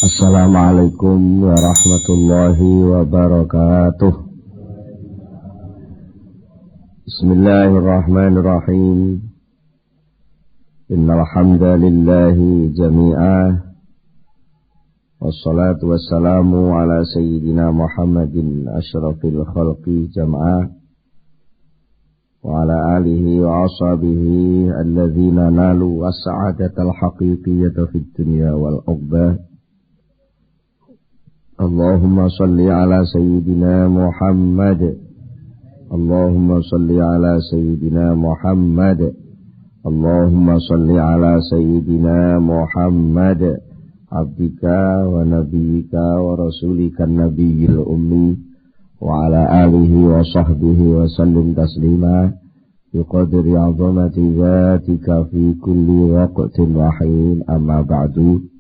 Assalamualaikum warahmatullahi wabarakatuh. Bismillahirrahmanirrahim. Innal hamdalillahi jami'ah. Wassalatu wassalamu ala sayyidina Muhammadin asyrafil khalqi jam'ah. Wa ala alihi wa ashabihi alladhina nalu as-sa'adatal haqiqiyyata fid dunya wal uqbah. Allahumma salli ala sayyidina Muhammad. Allahumma salli ala sayyidina Muhammad. Allahumma salli ala sayyidina Muhammad. Abdika wa nabiyyika wa rasulika nabiyil ummi. Wa ala alihi wa sahbihi wa sallim taslima. Biqadri azamati zatika fi kulli waqtin wa hin, amma ba'du.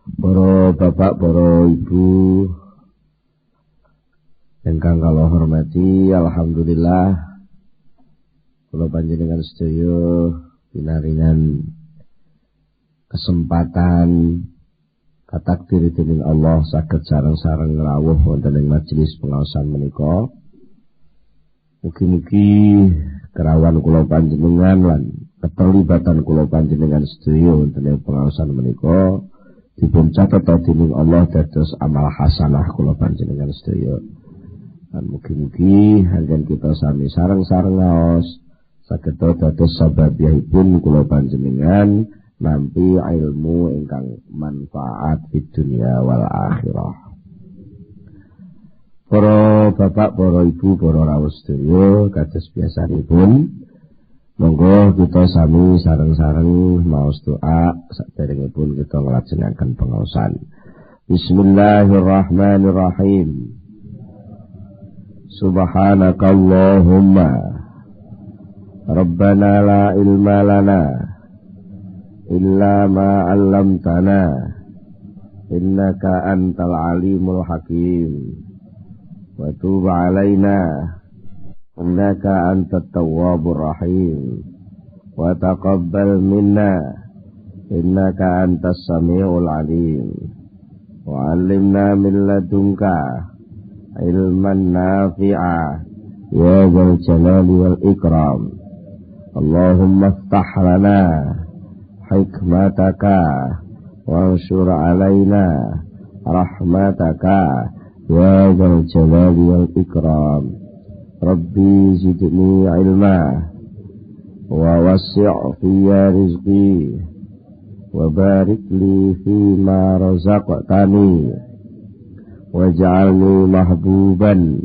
Para bapak, para ibu ingkang kula hormati, alhamdulillah kula panjenengan sedaya pinaringan kesempatan katakdir dening Allah saged sareng-sareng rawuh wonten ing majelis pengaosan menika. Mugi-mugi kerawan kula panjenengan lan keterlibatan kula panjenengan sedaya wonten ing pengaosan menika dipun catet dening Allah dados amal hasanah kula panjenengan sedaya. Lan mugi-mugi anggen kita sami sareng-sareng ngaos saged dados sababiyahipun kula panjenengan nampi ilmu ingkang manfaat di dunia wal akhirah. Para bapak, para ibu, para rawuh sedaya kados biasanipun, monggo kita sami sareng-sareng maos doa saderengipun kita nglajengaken pengaosan. Bismillahirrahmanirrahim. Subhanakallahumma Rabbana la ilma lana illa ma 'allamtana innaka antal alimul hakim wa tub 'alaina innaka antat tawwabur rahim wa taqabbal minna innaka antas samiul alim wa 'allimna min ladunka ilman nafi'a ya dzal jalali wal ikram. Allahumma iftah lana hikmataka wanshur 'alaina rahmataka ya dzal jalali wal ikram. Rabbi zidni ilma wa wasi' fiyya rizqi wa barik li fima razaqtani waj'alni mahbuban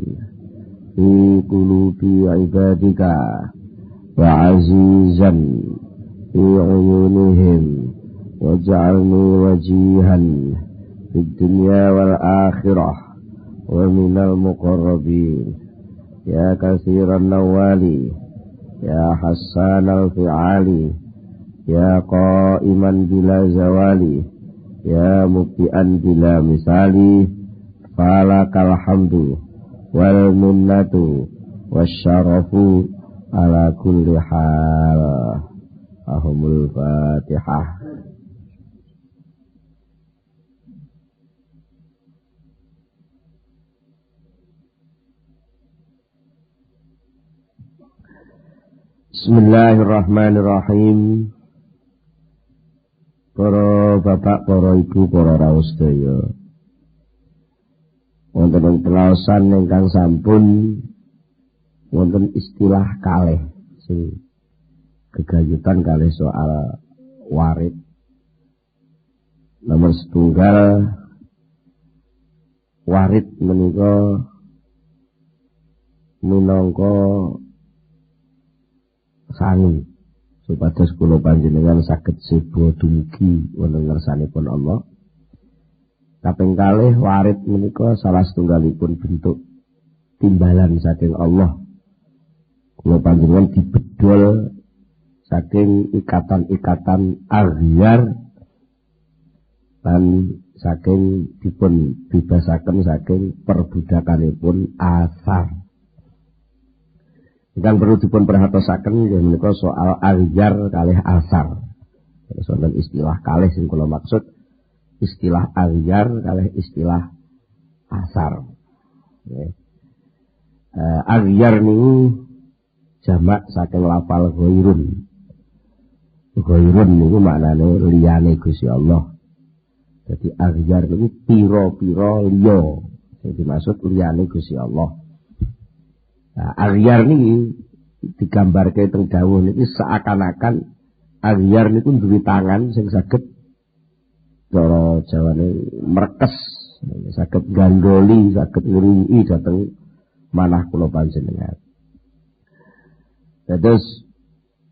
fi qulubi ibadika wa azizan fi uyunihim waj'alni wajihan fid dunya wal akhirah wa minal muqarrabin. Ya kasiran nawali, ya hassan al-fi'ali, ya qa'iman bila zawali, ya mubti'an bila misali, falakal hamdu wal minnatu wasyarafu ala kulli hal. Ahumul Fatihah. Bismillahirrahmanirrahim. Para bapak, para ibu, para rawuh sedaya, wonten ing telasan ingkang sampun wonten istilah kalih sing gegayutan kalih soal warid. Nomor setunggal, warid menika minangka sangi supados kula panjenengan saged sebo dumugi wonten ngarsanipun Allah. Kaping kalih, warid menika salah setunggalipun bentuk timbalan saking Allah. Kula panjenengan dibedol saking ikatan-ikatan aghyar lan saking dipun bebasaken saking perbudakanipun asar. Ingkang perlu dipun perhatosaken inggih menika soal aghyar kalih asar. Wonten istilah kalih sing kula maksud istilah aghyar kalih istilah asar. Aghyar niku jamak saking lafal ghairun. Ghairun niku maknane liyane Gusti Allah. Jadi aghyar niku pira-pira liya. Sing dimaksud liyane Gusti Allah. Nah, aghyar niki digambarke teng dawuh niki seakan-akan aghyar niku duwe tangan sing saged cara Jawane mrekes, saged ganggoli, saged ngriwi dhateng manah kula panjenengan. Dados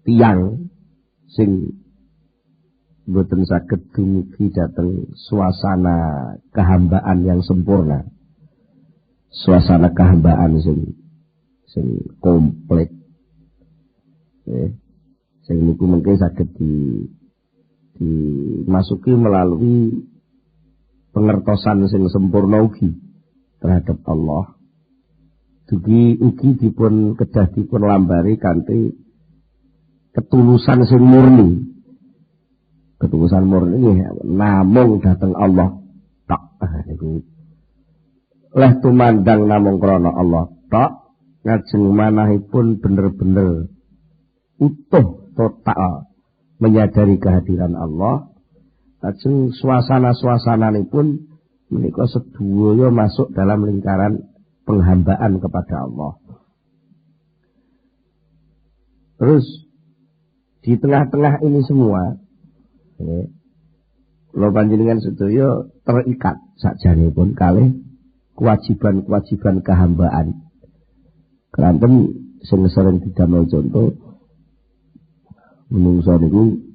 tiyang sing mboten saged dumugi dhateng suasana kehambaan yang sempurna. Suasana kehambaan sing komplit. Sing niku mungkin saged dimasuki melalui pengertosan sing sempurna ugi terhadap Allah. Ugi dipun kedah dipun lambari kanthi ketulusan sing murni. Ketulusan murni namung dhateng Allah tok. Niku leh tumandang namung krana Allah tok, ngajeng manahipun bener-bener utuh total menyadari kehadiran Allah. Lajeng suasana-suasananipun menika sedaya masuk dalam lingkaran penghambaan kepada Allah. Terus di tengah-tengah ini semua, kula panjenengan sedaya terikat sakjanipun kalih kewajiban-kewajiban kehambaan. Keranten sing sering didamel contoh menungso niku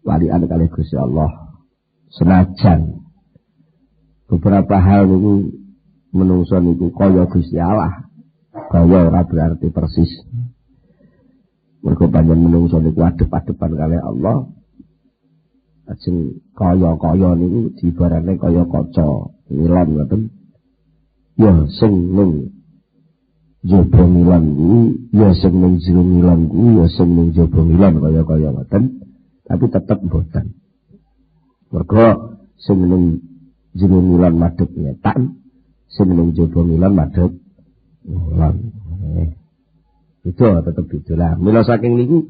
walian kalih Gusti Allah. Senajan beberapa hal niku menungso niku kaya Gusti Allah, kaya ora berarti persis. Mergo panjen menungso niku adep-adepan kalih Allah. Ajeng kaya-kaya niku diibaratne kaya kaca nilon ngoten. Ya sing ning jaba nilon kuwi, ya sing ning jero nilon kuwi, ya sing ning jaba nilon kaya-kaya ngoten, tapi tetep mboten. Mergo sing ning jero nilon madhep nyetan, sing ning jaba nilon madhep nilon. Itu tetep beda lah. Mila saking niku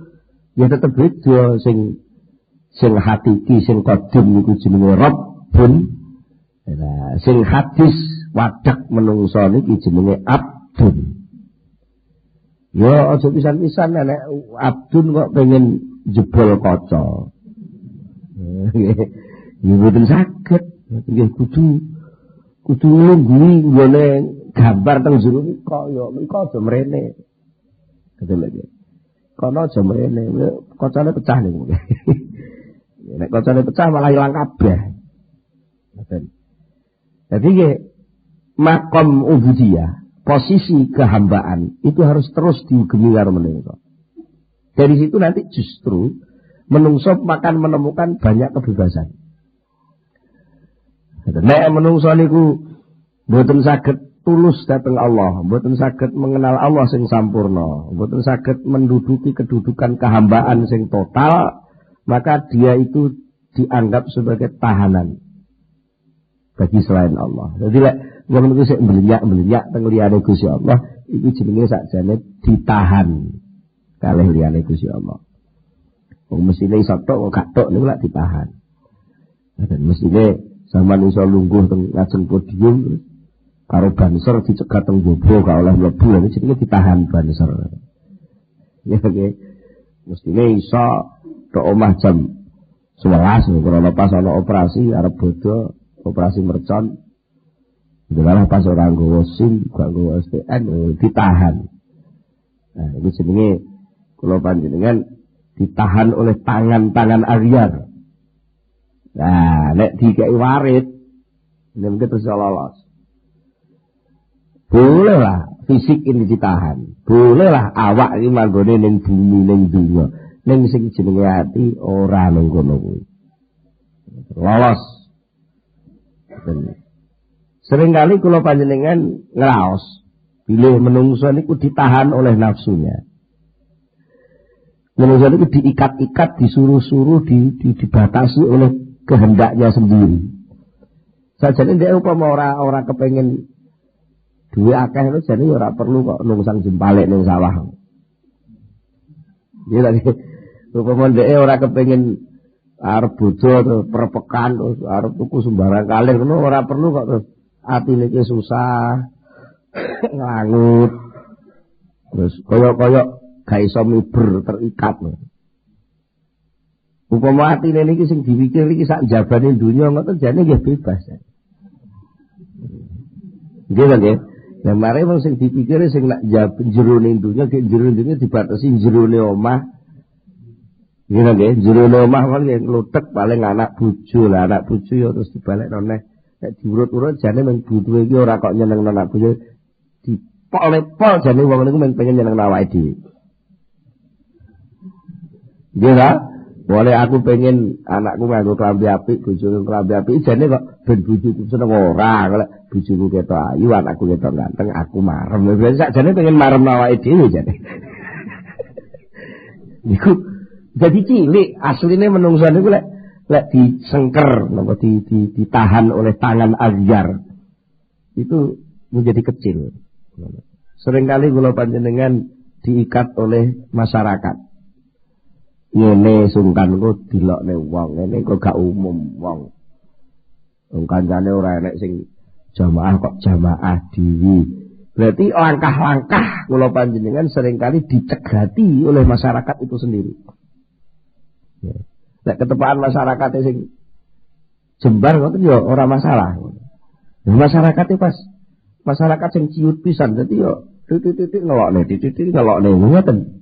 ya tetep beda sing hakiki sing qadim niku jenenge Rabbun. Nah, sing hadis wadak menungso niki jenenge Abdun. Ya aja pisan-pisan nek Abdun kok pengen jebol kaca. Ya mboten saged. Nggih kudu nglungguhi nggone gambar teng jero kaya mriko aja mrene. Betul lagi. Kono aja mrene, kacane pecah niku. Nek kacane pecah malah ilang kabeh. Ngoten. Jadi makom ubudiyah, posisi kehambaan itu harus terus diugemi karo menungso. Dari situ nanti justru menungso akan menemukan banyak kebebasan. Nek menungso niku mboten saged tulus dhateng Allah, mboten saged mengenal Allah sing sampurna, mboten saged menduduki kedudukan kehambaan sing total, maka dia itu dianggap sebagai tahanan bagi selain Allah. Jadi lek wong niku sik mblenyak teng liyane Gusti Allah, iki jenenge sakjane ditahan kalih liyane Gusti Allah. Wong mesine iso tok kok gak tok niku lak ditahan. Dan mesine sampeyan iso lungguh teng ngajeng podium karo banser dicegat teng jaba gak oleh mlebu, lha jenenge ditahan banser. Ya nggih. Mestine iso tok omah jam 11 karena pas ana operasi arep bodho, operasi mercon. Delah pas ora nggawa SIM, gak nggawa STN ditahan. Nah, iki jenenge kula panjenengan ditahan oleh tangan-tangan aghyar. Nah, nek dikei warit, nek terus lolos. Bolehlah fisik ini ditahan. Bolehlah awak iki manggone ning bumi ning dunya. Ning sing jenenge ati ora ning kono kuwi. Lolos. Seringkali kula panjenengan ngraos bilih menungso niku ditahan oleh nafsunya. Menungso niku diikat-ikat, disuruh-suruh, dibatasi oleh kehendaknya sendiri. Sajane ndek upama ora kepengin duwe akeh lho jane ora perlu kok nungsang jempalik ning sawah. Iya lagi upama ndek ora kepengin arep bojo terus perpekan terus arep tuku sembarang kalir ngono ora perlu kok terus atine iki susah ngangut. Terus koyok-koyok gak iso miber terikat lho. Upama atine niki sing dipikir iki sak jabane dunya ngoten jane nggih bebas. Nggih nggih. Ya mare wong sing dipikir sing nak jero ning dunya ki jero dunya dibatasi jerone omah. Nggih nggih, jerone omah kan nglutek paling anak bojo lah, anak bojo ya terus dibalekno neh. Nek diurut-urut jane men butuhe iki ora kok nyenengno anak bojo. Dipol-pol jane wong niku men pengen nyenengno awake dhewe. Nggih ta? Boleh aku pengen anakku nganggo klambi apik, bojoku klambi apik, jane kok ben bojoku seneng ora, kok bojoku ketok ayu, anakku ketok ganteng, aku marem. Berarti sakjane pengen marem awake dhewe jane. Niku jadi cilik, asline menungso niku lek disengker napa ditahan oleh tangan agyar. Itu menjadi kecil. Seringkali kula panjenengan diikat oleh masyarakat. Ngene sungkan ku dilokne wong, ngene kok gak umum wong. Wong kancane ora enek sing jamaah kok jamaah dhewe. Berarti langkah-langkah kula panjenengan seringkali dicegati oleh masyarakat itu sendiri. Nek ketepaan masyarakat sing jembar ngoten ya ora masalah. Masyarakat pas masyarakat sing ciut pisan dadi yo titik-titik ngelokne ngoten.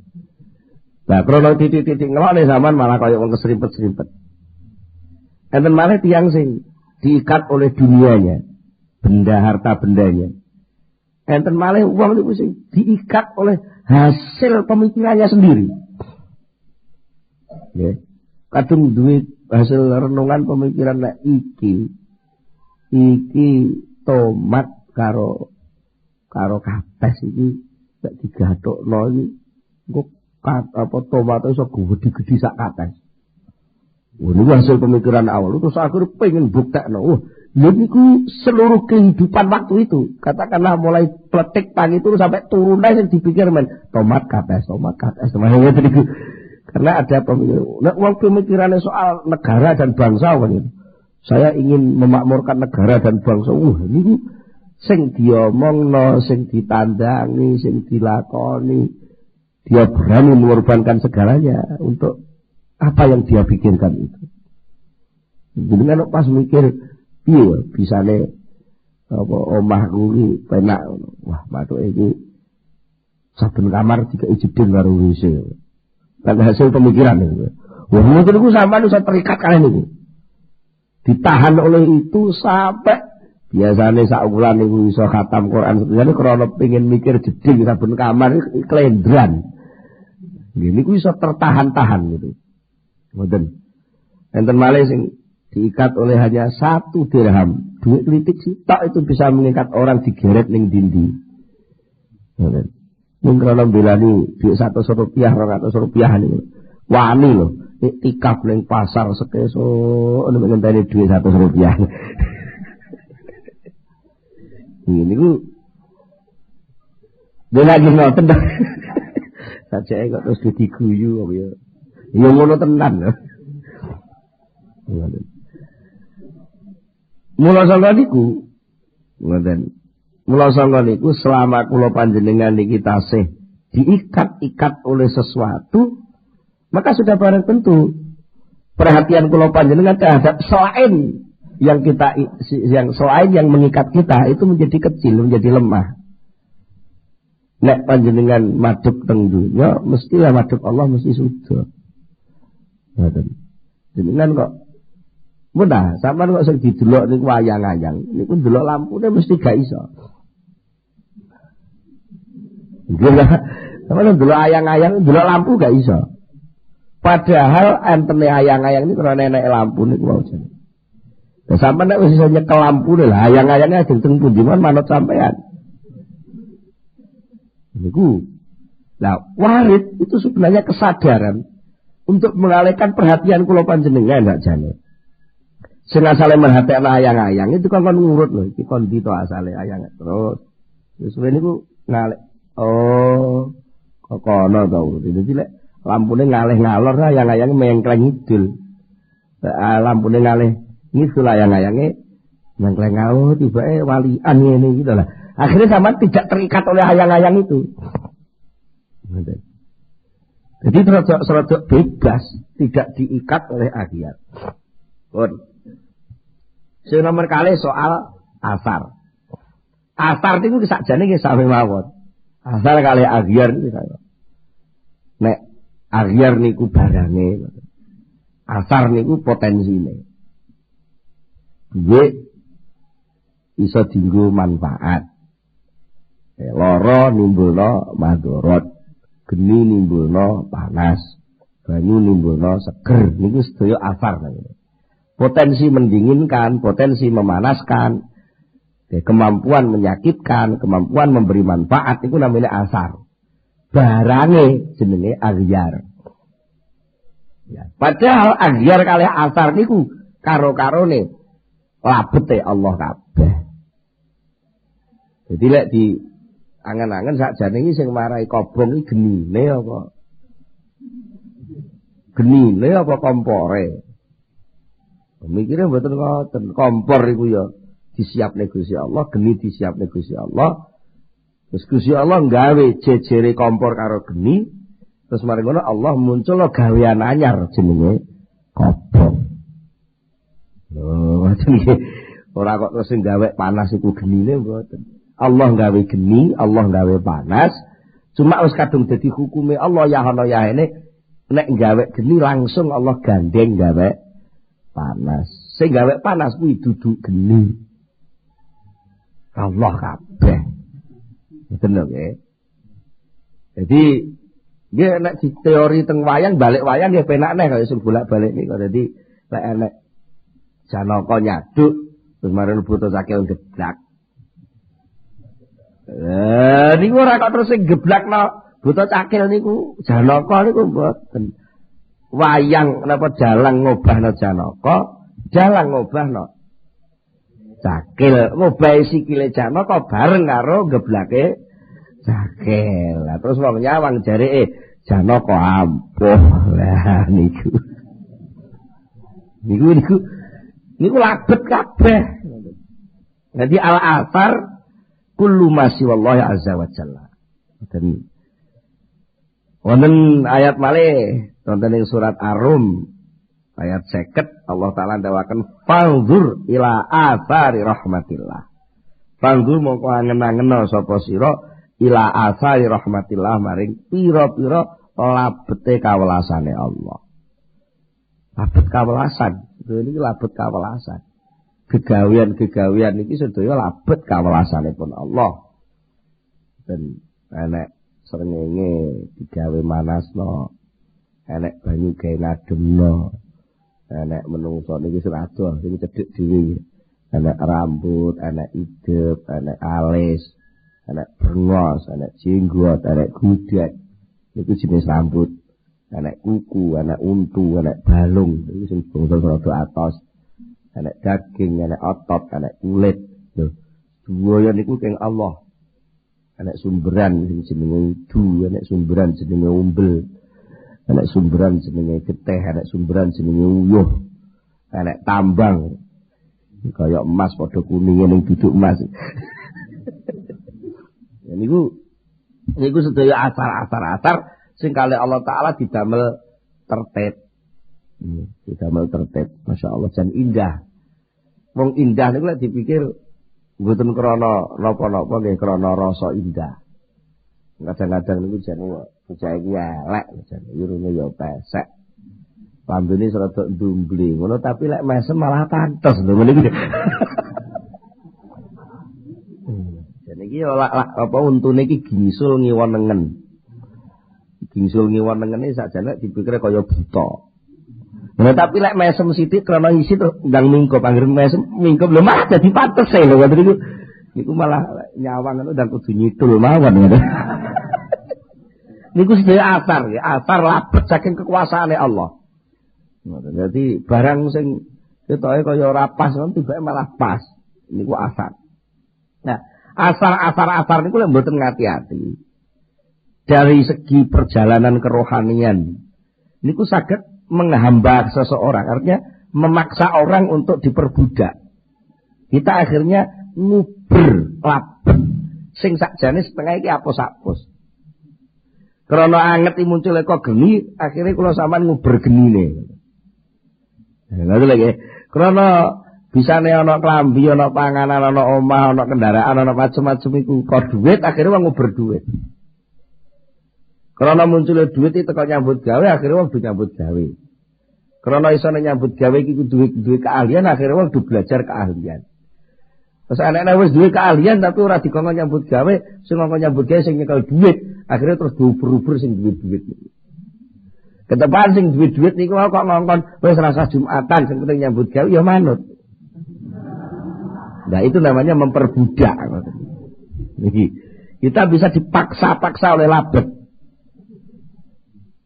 Nah, krono titik-titik ngelokne zaman malah kaya wong keserimpet-serimpet. Enten malah tiyang sing diikat oleh dunianya, benda harta bendanya. Enten malah wong niku sing diikat oleh hasil pemikirannya sendiri. Nggih. Kadung duwe hasil renungan pemikiran nek iki tomat karo kapes iki nek digathukno iki engko apa tomat iso gede-gede sak kates. Wah, niku hasil pemikiran awal. Terus akhir pengen buktekno. Wah, niku seluruh kehidupan waktu itu. Katakanlah mulai pletik pagi itu sampai turun sing dipikir men tomat kapes. Semuanya itu. Karena ada pemikiran. Nek wong pemikirannya soal negara dan bangsa kan. Saya ingin memakmurkan negara dan bangsa. Wah, niku sing diomongno, sing ditandangi, sing dilakoni. Dia berani mengorbankan segalanya untuk apa yang dia pikirkan itu. Jadi kan pas mikir, iya bisane apa omahku iki penak. Wah, matuk iki saben kamar dikai jeding karo WC. Kan hasil pemikiran itu. Wah, mungkin niku sampean iso terikat kalian niku. Ditahan oleh itu sampai biasane sak wulan niku iso khatam Quran. Sebenarnya krana pengin mikir jeding saben kamar iki klendran. Ini ku iso tertahan-tahan gitu. Ngoten. Enten malih sing diikat oleh hanya 1 dirham. Duit kritik sitok itu bisa mengikat orang digeret ning dindi. Ngoten. Mung krana mbelani duit 100 rupiah, 200 rupiah niku. Wani lho, iktikaf ning pasar sekesuk ngenteni duit 100 rupiah. Ini ku lagi ngoten dah. Sajake kok terus diguyu apa ya. Ya ngono tenan lho. Mula sangka niku ngoten. Mula sangka niku selama kula panjenengan niki tasih diikat-ikat oleh sesuatu, maka sudah barang tentu perhatian kula panjenengan terhadap selain yang selain yang mengikat kita itu menjadi kecil, menjadi lemah. Nek panjenengan madhep teng dunya, mestilah madhep Allah mesti sudah. Ngoten. Jenengan kok mudah, sampean kok sing didelok niku wayang-ayang, niku ndelok lampune mesti gak iso. Nggih, sampean ndelok ayang-ayang, ndelok lampu gak iso. Padahal entene ayang-ayang niku ora enek lampu niku wae jane. Lah sampean nek wis iso nyekel lampune lah, ayang-ayangnya ajeng teng pundi man manut sampean. Niku. Nah, warid itu sebenarnya kesadaran untuk mengalihkan perhatian kula panjenengan gak jane. Sing asale merhatekno ayang-ayang itu kon ngurut lho, iki kon dito asale ayang terus. Wis niku ngalih. Oh, kok kono to. Dadi lek lampune ngalih ngalor ayang-ayang mengkleng ngidul. Lampune ngalih ngidul ayang-ayange mengkleng ngalor tibake walian ngene iki lho. Akhirnya sampean tidak terikat oleh ayang-ayang itu. Jadi serodok bebas, tidak diikat oleh ahyar. Pun. Sing nomor kali soal asar. Asar itu sakjane nggih sami mawon. Asar kali ahyar niku saya. Nek ahyar niku barange. Asar niku potensine. Duwe iso dienggo manfaat. Loro nimbulno madharat, geni nimbulno panas, banyu nimbulno seger. Niku sedaya asar namanya. Potensi mendinginkan, potensi memanaskan, kemampuan menyakitkan, kemampuan memberi manfaat itu namanya asar. Barange jenenge aghyar. Ya, padahal aghyar kalih asar niku karo-karone labete Allah kabeh. Jadi lek di angen-angen sakjane iki sing marai kobong iki genine apa? Genine apa kompore? Mikire mboten ngoten. Kompor iku ya disiapne Gusti Allah, geni disiapne Gusti Allah. Terus Gusti Allah gawe jejere kompor karo geni, terus mari ngono Allah muncul gawean anyar jenenge kobong. Lho, ngoten iki. Ora kok terus sing gawe panas iku genine mboten. Allah gawe geni, Allah gawe panas. Cuma wis kadung dadi hukume Allah ya ana ya ene nek gawe geni langsung Allah gandeng gawe panas. Sing gawe panas kuwi dudu geni. Allah kabeh. Ngoten lho nggih. Jadi dia nek di teori teng wayang balik wayang ya penak neh kaya sing bolak-balik niku. Dadi lek enek Janaka nyaduk terus marang buta cakil geblak. Niku ora kok terus sing geblakno buta cakil niku Janaka niku mboten. Wayang napa dalang ngobahno Janaka, dalang ngobahno cakil, ngobahi sikile Janaka bareng karo geblake cakil. Lah terus wong nyawang jareke Janaka ampuh. Lah niku labet kabeh. Jadi al-athar kullu ma siwallahi azza wa jalla. Dan wonten ayat malih wonten ing surat Ar-Rum ayat 50 Allah taala ndawaken fanzur ila athari rahmatillah. Fanzur mongko angen-angena sapa sira ila athari rahmatillah maring pira-pira labete kawelasane Allah. Labet kawelasan, iki labet kawelasan. Gegawean-gegawean iki sedaya labet kawelasanipun Allah. Dan enek srengenge digawe manasno, enek banyu gawe ngademno, enek menungso niki sing adoh sing cedhek dhewe, enek rambut, enek idep, enek alis, enek brengos, enek jenggot, enek gudak, niku jenis rambut, enek kuku, enek untu, enek balung, iki sing bangsa rada atos, enek daging, enek otot, enek kulit. Lho, duwaya niku keng Allah. Enek sumberan sing jenenge du, enek sumberan jenenge umbel, enek sumberan jenenge getih, enek sumberan jenenge uyuh, enek tambang kaya emas padha kuninge ning duduk emas. Ya niku sedaya asar-asar sing kali Allah taala didamel tertib. Didamel tertib, masyaallah jan indah. Wong indah niku lek dipikir mboten krana napa-napa nggih krana rasa indah. Kadang-kadang niku jane bocah iki elek jane irune ya pesek. Lambene rada ndumble ngono tapi lek mesem malah pantes lho ngene iki. Jane iki apa untune iki gingsul ngiwonengen. Gingsul ngiwonengene sakjane dipikir kaya buta. Nah, tapi lek mesem sithik krana isi terus ndang mingkup anggere mesem mingkup lho malah dadi pantes lho ngoten niku. Niku malah nyawang ngono ndang kudu nyidul mawon ngoten. Niku sedaya asar ya, asar labet saking kekuasaane Allah. Ngoten. Dadi barang sing Ketoke kaya ora pas kan tibake malah pas. Niku asar. Nah, asar niku lek mboten ngati-ati. Dari segi perjalanan kerohanian niku saged menghamba seseorang, artinya memaksa orang untuk diperbudak. Kita akhirnya nguber labet sing sakjane setengah iki apus-apus. Krana anget muncul kok geni, akhirnya kula sampean nguber genine. Lha lagi krana bisane ana klambi, ana panganan, ana omah, ana kendaraan, ana macam-macam iku kok dhuwit, akhirnya wong nguber dhuwit. Karena munculnya duit itu kalau nyambut gawe, akhirnya wong nyambut gawe. Karena iso nyambut gawe itu duit keahlian, akhirnya wong belajar keahlian. Terus anak-anak wis duit keahlian tapi ora dikongkon nyambut gawe, sing ngongkon nyambut gawe sing nyekel duit, akhirnya terus diuber-uber sing duit. Ketepan sing duit niku kok ngongkon wis rasa Jumatan, sing penting nyambut gawe ya manut. Nah, itu namanya memperbudak. Jadi kita bisa dipaksa-paksa oleh labet.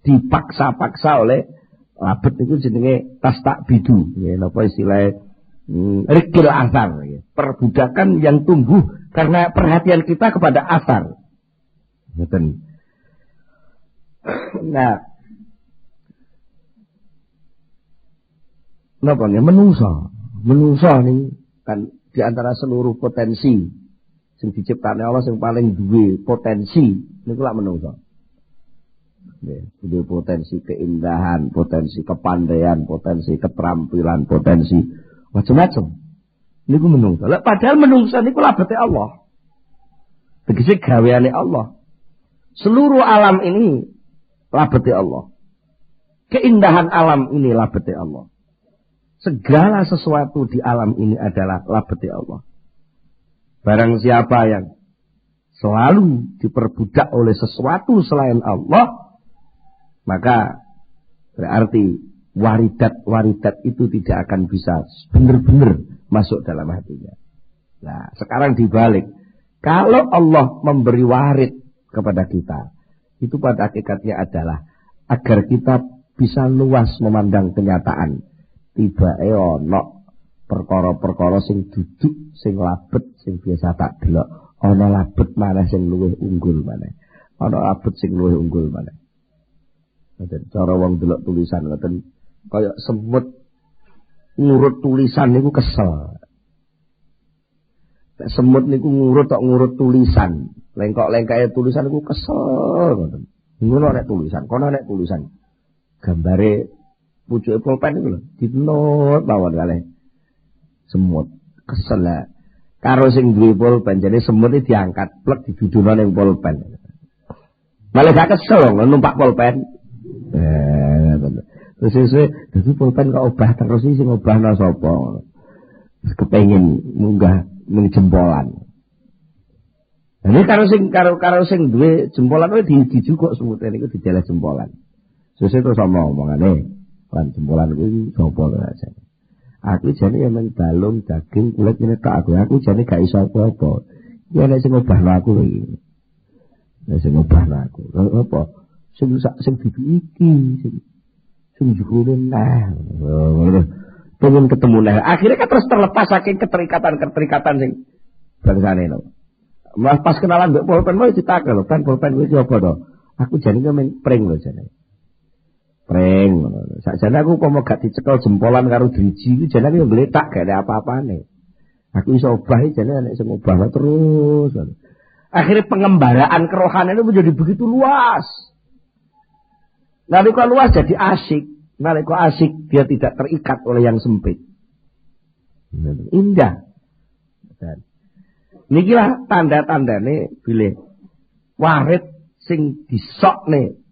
Dipaksa-paksa oleh labet itu jenenge tastakbidu, ya napa istilahnya rikil asar, ya. Perbudakan yang tumbuh karena perhatian kita kepada asar. Ngoten. Nah, napa nggih menungso nih kan di antara seluruh potensi sing diciptakne Allah sing paling duwe potensi niku lak menungso. Jadi potensi keindahan, potensi kepandaian, potensi keterampilan, potensi macam-macam. Niku menungso. Lah padahal menungso niku labete Allah. Tegese gaweane Allah. Seluruh alam ini labete Allah. Keindahan alam ini labete Allah. Segala sesuatu di alam ini adalah labete Allah. Barang siapa yang selalu diperbudak oleh sesuatu selain Allah, maka berarti waridat itu tidak akan bisa benar-benar masuk dalam hatinya. Nah, sekarang dibalik. Kalau Allah memberi warid kepada kita, itu pada hakikatnya adalah agar kita bisa luas memandang kenyataan. Tibake ana perkara-perkara sing duduk, sing labet, sing biasa tak delok. Ana labet maneh sing luwih unggul maneh. Ana labet sing luwih unggul maneh. Cara wong delok tulisan ngoten kaya semut ngurut tulisan niku kesel. Semut niku ngurut tulisan. Lengkok-lengkake tulisan niku kesel ngoten. Ngono nek tulisan, kono nek tulisan. Gambare pucuke pulpen niku lho, dinot mawon kalih semut. Kesel lah. Karo sing duwe pulpen jane semut iki diangkat plek didudono ning pulpen. Malah gak kesel numpak pulpen. Terus dadi pulpen kok obah terus sing obahna sapa? Kepengin munggah ning jempolan. Ini karo sing duwe jempolan kuwi dijukuk semute niku dijeleh jempolan. Sesuk terus omongane, lan jempolan kuwi sapa aja. Aku jane ya men balung daging kulit ini tak aku jane gak iso apa-apa. Ya nek sing obahna aku iki. Nek sing obahna aku. Apa? Sing dudu iki sing jukune nah pengen ketemu nah akhirnya kan terus terlepas saking keterikatan sing bangsane lho. Mas pas kenalan mbek pulpen wae ditakel lho, kan pulpen kuwi apa to? Aku jane men pring lho jane. Pring ngono. Sakjane aku umpama gak dicekel jempolan karo driji iki jane aku ngletak gak ada apa-apane. Aku iso obah jane nek sing obah terus. Akhirnya pengembaraan kerohanian itu menjadi begitu luas. Nalika luas jadi asik. Nalika asik dia tidak terikat oleh yang sempit. Indah. Dan nikilah tanda-tandane bilih warid sing disokne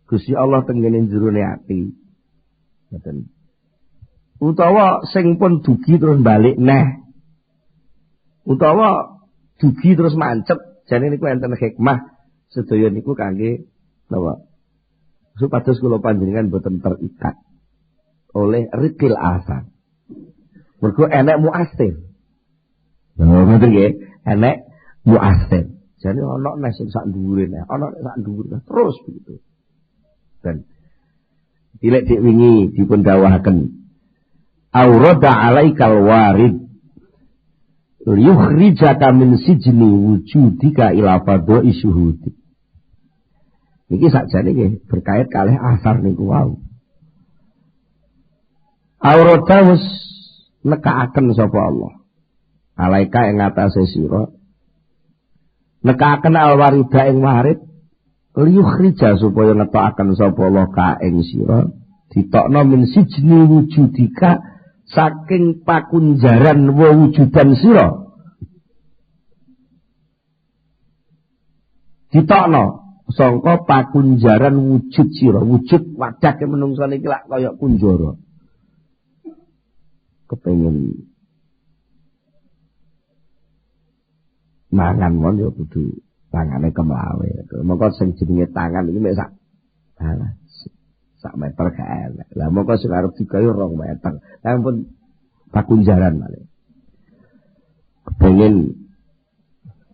Gusti Allah tenggene jerone ati. Ngoten. Utawa sing pun dugi terus balik neh. Utawa dugi terus mancep, jane niku enten hikmah sedaya niku kangge napa? Supados kula panjenengan boten terikat oleh rikil asar. Mergo enek muasir. Ngoten nggih, enek muasir. Jane ana nek sing sak dhuwure nek ana sak dhuwur terus begitu. Dan dilek dik wingi dipun dawuhaken aurada alaikal warid liyukhrijaka min sijni wujudika ila fadha'i syuhudi. Niki sakjane nggih berkait kalih asar niku wau. Aurada wis nekaaken sapa Allah alaika ing atase sira nekaaken alwarida ing warid liyukhrija supaya ngetokaken sapa Allah ka ing sira ditokno min sijni wujudika saking pakunjaran wujudan sira ditokno sangka pakunjaran wujud sira wujud wadake menungsa niki lak kaya kunjara kepengin mangan mon yo kudu tangane kemlawe. Mongko sing jenenge tangan iki mek sak meter gak enak. Lah mongko sing arep digawe 2 meter. Lah pun pakunjaran malih. Kepengin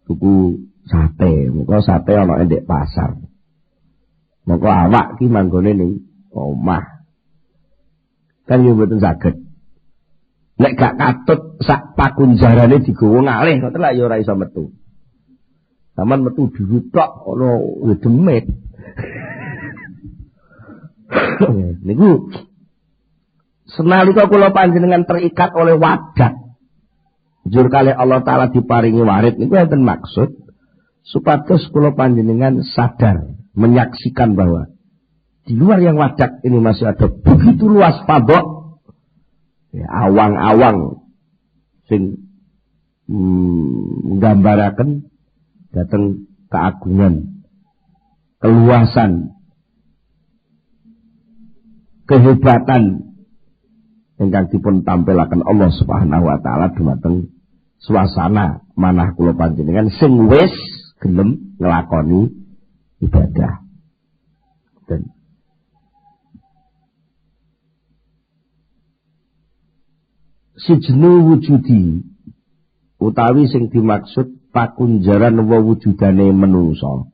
tuku sate, mongko sate ana ndek pasar. Mongko awak ki manggone ning omah. Kan yo mboten saged. Nek gak katut sak pakunjarane digowo ngalih kok lak ya ora iso metu. Saman metu dirutok ana demit. Niku senalika kula panjenengan terikat oleh wadah. Jur kalih Allah taala diparingi warid niku enten maksud supados kula panjenengan sadar menyaksikan bahwa di luar yang wadah ini masih ada begitu luas fadha. Ya, awang-awang sing nggambaraken dhateng keagungan, keluasan, kehebatan ingkang dipun tampilaken Allah Subhanahu wa taala dhumateng suasana manah kula panjenengan sing wis gelem nglakoni ibadah. Dan sijnu wujudi utawi sing dimaksud pakunjaran wewujudane menungso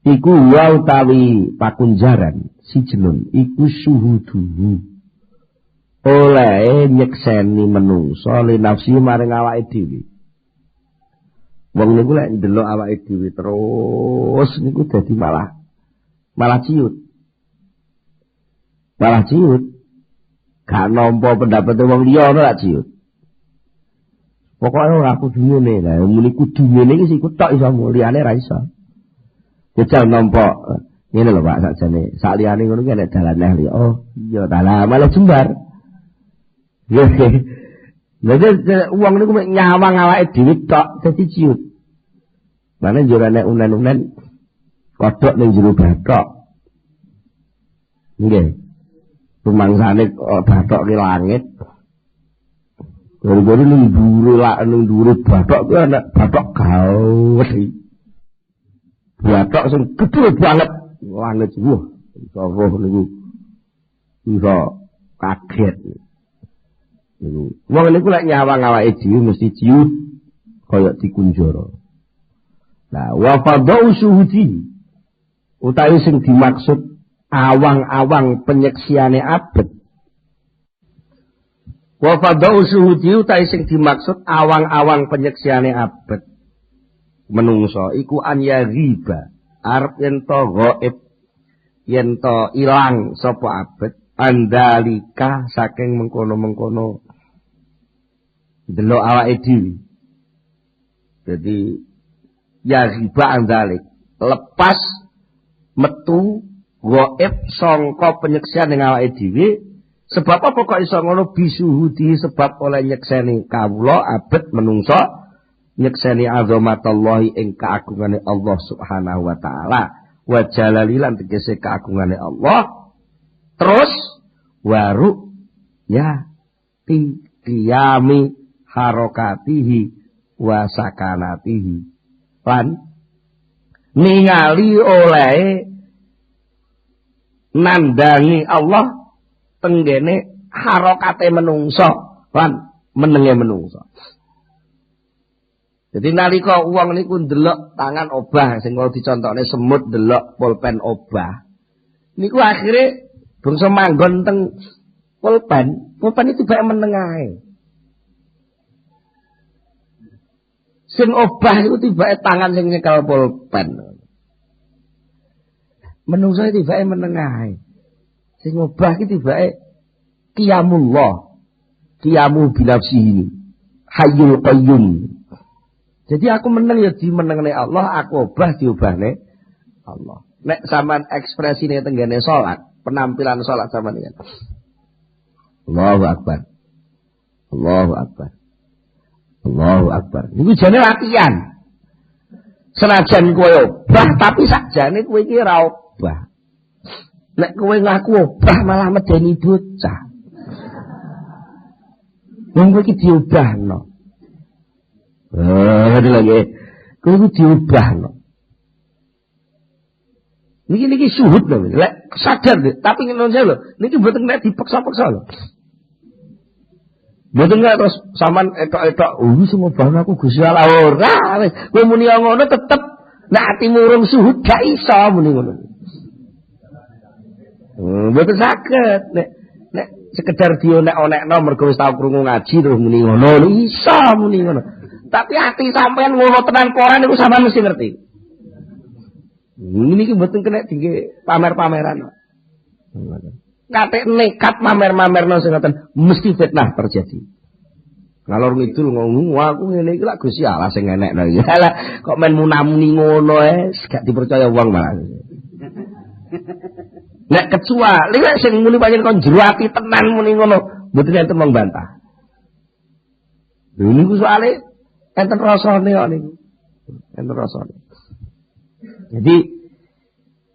iku wa utawi pakunjaran sijnun iku syuhuduhu oleh nyekseni menungso li nafsi maring awake dhewe. Wong niku lek ndelok awake dhewe terus niku dadi malah ciut. Malah ciut. Gak nampa pendapat wong liya ora ciut. Pokoke ora kudu ngene lha, muni kudu ngene iki sik tok iso liyane ra iso. Jajal nampa ngene lho Pak sakjane, sak liyane ngono ki nek dalane liya. Oh, iya dalah malah jembar. Lha wong niku mek nyawang awake dhewe tok dadi ciut. Mane njur nek unen-unen kodhok ning jero bathok. Nggih. Rumangsane bathok ki langit. Baru-baru ning dhuwure bathok ki ana bathok gawé. Bathok sing gedhe banget langit wah iso roh niku iso kaget. Niku wong niku lek nyawang awake dhewe mesti ciut kaya dikunjara. Nah, wa fadau syuhudi utawi sing dimaksud awang-awang penyeksiane abet. Wa fadau syuhudi utawi sing dimaksud awang-awang penyeksiane abet menungso iku an ya riba arep yen to ghaib yen to ilang sapa abet andalika saking mengkono-mengkono delok awake dhewe. Jadi ya riba andalik lepas metu ghaib sangka penyeksian ning awake dhewe sebab apa kok iso ngono bisuhudi sebab oleh nyekseni kawula abet menungso nyekseni azamatallahi ing keagungane Allah Subhanahu wa taala wa jalalilan tegese keagungane Allah terus waru ya qiyami harokatihi wa sakanatihi lan ningali oleh nandangi Allah tenggene harokate menungso lan menenge menungso. Jadi nalika wong niku ndelok tangan obah sing kula dicontokne semut ndelok pulpen obah. Niku akhire bangsa manggon teng Pulpen itu bae menengahe. Sing obah iku tibake tangan sing nyekel pulpen. Menungso tibake menengahe. Sing obah iki tibake qiyamullah. Qiyamu binafsihi. Hayyul qayyum. Jadi aku meneng ya dimenengne Allah, aku obah diobahne Allah. Nek sampean ekspresine tenggene salat, penampilan salat sampean iki. Allahu Akbar. Allahu Akbar. Allahu Akbar. Iku jane latihan. Senajan kowe obah tapi sakjane kowe iki ora obah. Nek kowe ngaku obah malah medeni bocah. Wong kowe iki diobahno. Ada lagi. Kowe iki diobahno. Niki suhud lho. Lek sadar deh, tapi ngono lho. Niki mboten nek dipaksa-paksa lho. Mboten nek terus sampean etok-etok, semua bang aku Gusti Allah ora. Kowe muni ngono tetep nek atimu urung suhud gak iso muni ngono. Mboten saged nek sekedar dionek-onekno mergo wis tau krungu ngaji terus muni ngono, iso muni ngono. Tapi ati sampean ngono tenan koran niku sampean mesti ngerti. Ini ki mboten kena dingge pamer-pameran. Katik nekat mamer-mamerno sing ngoten mesti fitnah terjadi. Ngalor ngidul ngomong aku ngene iki lak Gusti Allah sing enekno iki. Lah kok men munamuni ngono gak dipercaya wong malah. Nek kecuali lek sing muni pancen kon jero ati tenan muni ngono, mboten enten wong bantah. Lha niku soalé enten rasane kok niku. Enten rasane. Jadi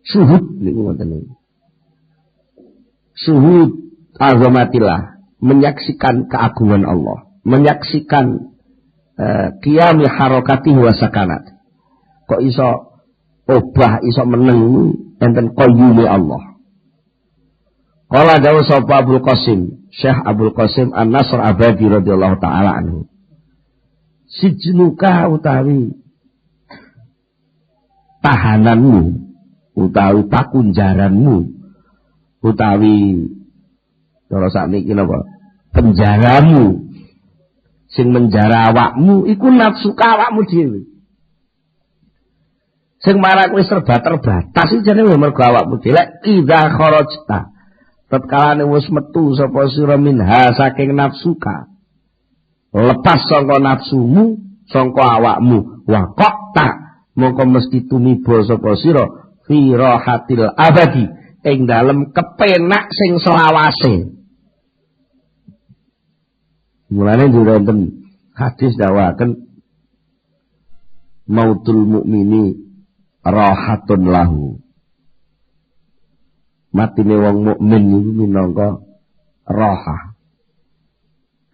syuhud niku ngoten niku. Syuhud azamatillah, menyaksikan keagungan Allah, menyaksikan qiyami harakati wa sakanat. Kok iso obah, iso meneng enten qayyumi Allah. Qala dawu sapa Abdul Qasim, Syekh Abdul Qasim An-Nasr Abadi radhiyallahu taala anhu. Sijnuka utawi tahananmu, utawi pakunjaranmu, utawi cara sakniki napa penjaramu sing menjara awakmu iku nafsu awakmu dhewe sing marak wis serba terbatas iki jane mergo awakmu dhewe lek idza kharajta tatkalane wis metu sapa sira minha saking nafsuka lepas saka nafsumu saka awakmu waqta mongko mesti tumiba sapa sira fi rahatil abadi ing dalem kepenak sing selawase. Mulane wonten hadis dawaken mautul mukmini rahatun lahu. Matine wong mukmin iki minangka rahah.